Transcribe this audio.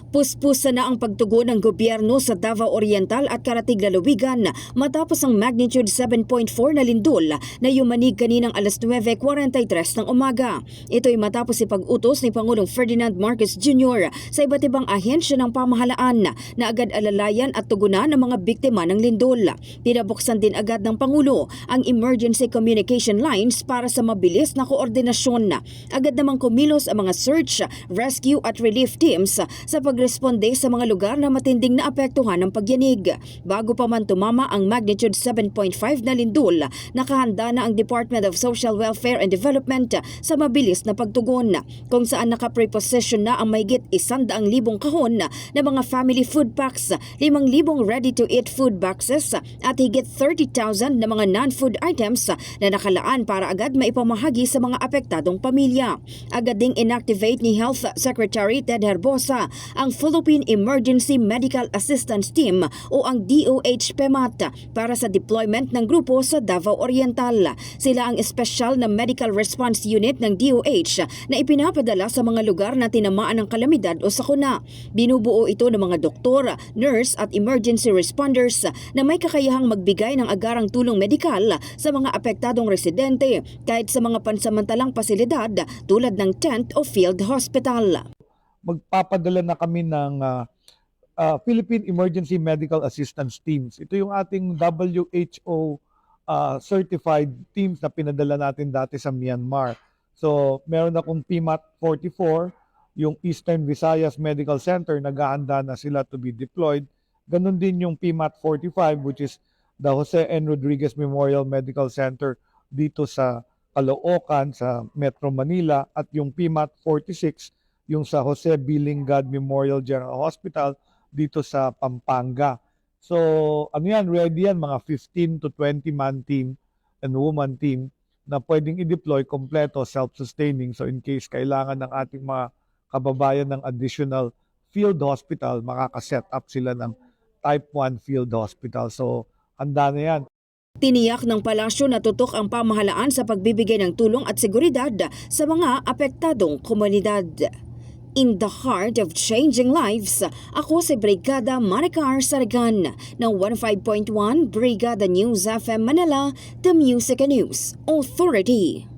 Puspusa na ang pagtugon ng gobyerno sa Davao Oriental at Karatig Lalawigan matapos ang magnitude 7.4 na lindol na yumanig kaninang alas 9:43 ng umaga. Ito'y matapos ipag-utos ni Pangulong Ferdinand Marcos Jr. sa iba't ibang ahensya ng pamahalaan na agad alalayan at tugunan ng mga biktima ng lindol. Pinabuksan din agad ng Pangulo ang emergency communication lines para sa mabilis na koordinasyon. Agad namang kumilos ang mga search, rescue at relief teams sa pagresponde sa mga lugar na matinding naapektuhan ng pagyanig. Bago pa man tumama ang magnitude 7.5 na lindol, nakahanda na ang Department of Social Welfare and Development sa mabilis na pagtugon, kung saan nakapreposition na ang mahigit 100,000 kahon na mga family food packs, 5,000 ready-to-eat food boxes at higit 30,000 na mga non-food items na nakalaan para agad maipamahagi sa mga apektadong pamilya. Agad ding inactivate ni Health Secretary Ted Herbosa ang Philippine Emergency Medical Assistance Team o ang DOH-PEMAT para sa deployment ng grupo sa Davao Oriental. Sila ang espesyal na Medical Response Unit ng DOH na ipinapadala sa mga lugar na tinamaan ng kalamidad o sakuna. Binubuo ito ng mga doktor, nurse at emergency responders na may kakayahang magbigay ng agarang tulong medikal sa mga apektadong residente kahit sa mga pansamantalang pasilidad tulad ng tent o field hospital. Magpapadala na kami ng Philippine Emergency Medical Assistance Teams. Ito yung ating WHO certified teams na pinadala natin dati sa Myanmar. So, meron akong PMAT 44, yung Eastern Visayas Medical Center, naghahanda na sila to be deployed. Ganon din yung PMAT 45, which is the Jose N. Rodriguez Memorial Medical Center dito sa Caloocan, sa Metro Manila, at yung PMAT 46, yung sa Jose Bilingad Memorial General Hospital dito sa Pampanga. So, ano yan, ready yan, mga 15 to 20 man team and woman team na pwedeng i-deploy kompleto, self-sustaining. So, in case kailangan ng ating mga kababayan ng additional field hospital, makaka-set up sila ng type 1 field hospital. So, handa na yan. Tiniyak ng palasyo na tutok ang pamahalaan sa pagbibigay ng tulong at seguridad sa mga apektadong komunidad. In the heart of changing lives, ako si Brigada Maricar Saragan ng 15.1 Brigada News FM Manila, The Music and News Authority.